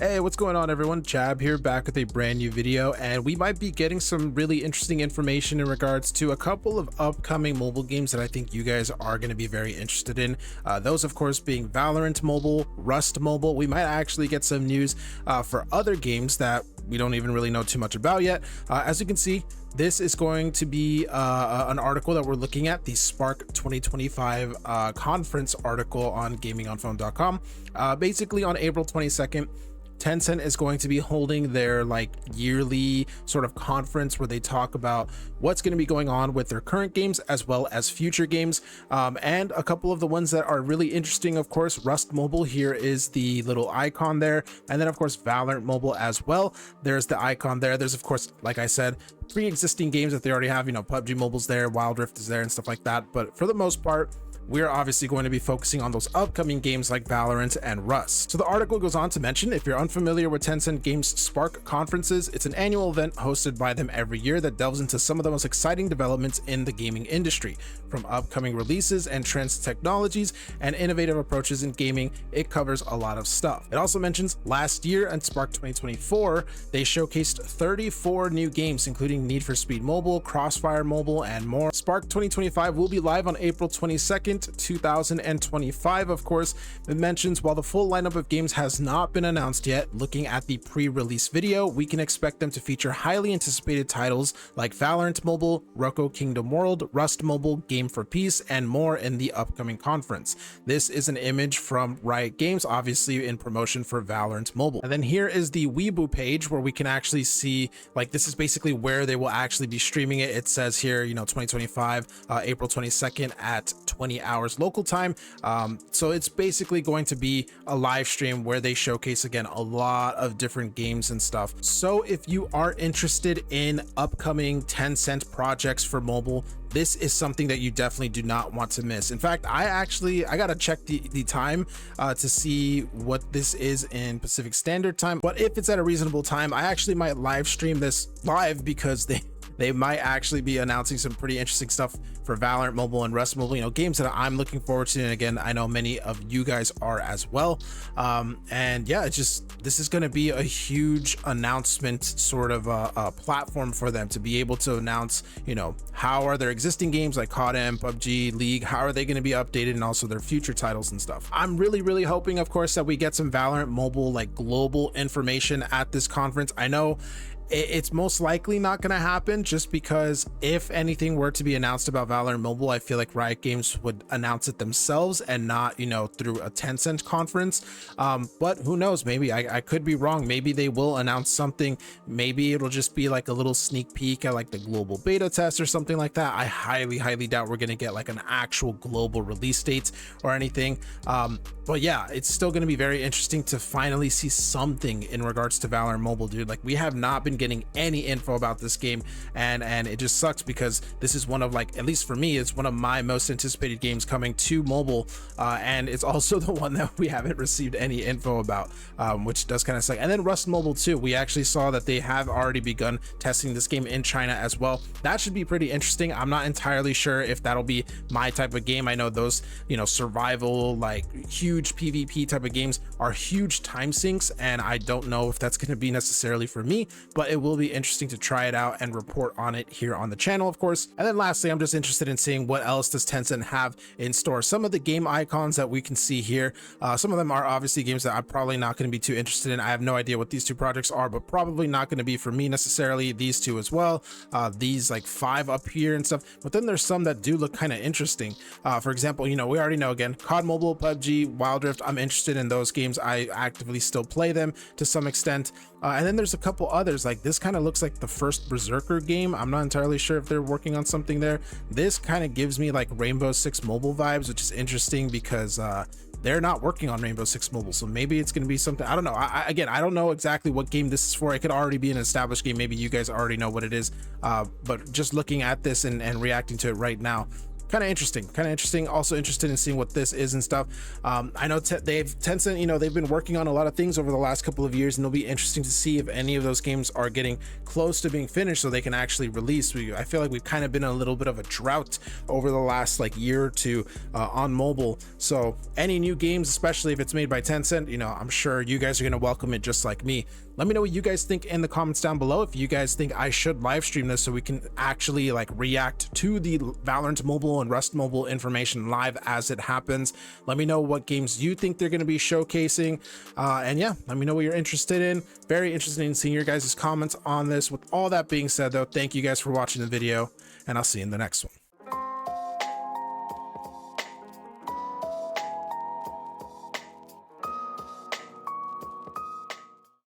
Hey, what's going on everyone? Jab here, back with a brand new video, and we might be getting some really interesting information in regards to a couple of upcoming mobile games that I think you guys are going to be very interested in. Those of course being Valorant Mobile, Rust Mobile. We might actually get some news for other games that we don't even really know too much about yet. As you can see, this is going to be an article that we're looking at, the Spark 2025 conference article on gamingonphone.com. Basically on April 22nd, Tencent is going to be holding their yearly sort of conference where they talk about what's going to be going on with their current games as well as future games, and a couple of the ones that are really interesting. Of course, Rust Mobile, here is the little icon there, and then of course Valorant Mobile as well, there's the icon there. There's of course, like I said, pre-existing games that they already have, PUBG Mobile's there, Wild Rift is there and stuff like that, but for the most part we're obviously going to be focusing on those upcoming games like Valorant and Rust. So the article goes on to mention, if you're unfamiliar with Tencent Games Spark conferences, it's an annual event hosted by them every year that delves into some of the most exciting developments in the gaming industry. From upcoming releases and trends, technologies, and innovative approaches in gaming, it covers a lot of stuff. It also mentions last year at Spark 2024, they showcased 34 new games, including Need for Speed Mobile, Crossfire Mobile, and more. Spark 2025 will be live on April 22nd, 2025. Of course, it mentions while the full lineup of games has not been announced yet, looking at the pre-release video, we can expect them to feature highly anticipated titles like Valorant Mobile, Roku Kingdom World, Rust Mobile, Game for Peace, and more in the upcoming conference. This is an image from Riot Games, obviously in promotion for Valorant Mobile. And then here is the Weibo page where we can actually see, this is basically where they will actually be streaming it. It says here, 2025, April 22nd at 20 hours local time. So it's basically going to be a live stream where they showcase again a lot of different games and stuff. So if you are interested in upcoming Tencent projects for mobile, this is something that you definitely do not want to miss. In fact, I gotta check the time to see what this is in Pacific Standard Time, but if it's at a reasonable time, I actually might live stream this live because they might actually be announcing some pretty interesting stuff for Valorant Mobile and Rust Mobile, games that I'm looking forward to, and again, I know many of you guys are as well. And yeah, this is going to be a huge announcement sort of a platform for them to be able to announce, how are their existing games like COD, PUBG, League, how are they going to be updated, and also their future titles and stuff. I'm really hoping, of course, that we get some Valorant Mobile global information at this conference. I know it's most likely not going to happen, just because if anything were to be announced about Valorant Mobile, I feel like Riot Games would announce it themselves and not, through a Tencent conference. But who knows, maybe I could be wrong. Maybe they will announce something. Maybe it'll just be a little sneak peek at the global beta test or something like that. I highly doubt we're going to get an actual global release date or anything. But yeah, it's still going to be very interesting to finally see something in regards to Valorant Mobile, dude. We have not been getting any info about this game, and it just sucks because this is one of at least for me, it's one of my most anticipated games coming to mobile, and it's also the one that we haven't received any info about, which does kind of suck. And then Rust Mobile too, we actually saw that they have already begun testing this game in China as well. That should be pretty interesting. I'm not entirely sure if that'll be my type of game. I know those survival huge PvP type of games are huge time sinks, and I don't know if that's going to be necessarily for me, but it will be interesting to try it out and report on it here on the channel, of course. And then lastly, I'm just interested in seeing what else does Tencent have in store. Some of the game icons that we can see here, some of them are obviously games that I'm probably not going to be too interested in. I have no idea what these two projects are, but probably not going to be for me necessarily. These two as well, these 5 up here and stuff, but then there's some that do look kind of interesting. For example, we already know, again, COD Mobile, PUBG, Wild Rift, I'm interested in those games. I actively still play them to some extent. And then there's a couple others, this kind of looks like the first Berserker game. I'm not entirely sure if they're working on something there. This kind of gives me Rainbow Six Mobile vibes, which is interesting because they're not working on Rainbow Six Mobile, so maybe it's going to be something. I don't know. Again, I don't know exactly what game this is for. It could already be an established game. Maybe you guys already know what it is, but just looking at this and reacting to it right now, kind of interesting. Also interested in seeing what this is and stuff. I know Tencent, you know, they've been working on a lot of things over the last couple of years, and it'll be interesting to see if any of those games are getting close to being finished so they can actually release. I feel like we've kind of been in a little bit of a drought over the last like year or two on mobile. So any new games, especially if it's made by Tencent, you know, I'm sure you guys are going to welcome it just like me. Let me know what you guys think in the comments down below. If you guys think I should live stream this so we can actually like react to the Valorant mobile and Rust mobile information live as it happens. Let me know what games you think they're going to be showcasing. And yeah, let me know what you're interested in. Very interested in seeing your guys' comments on this. With all that being said though, thank you guys for watching the video, and I'll see you in the next one.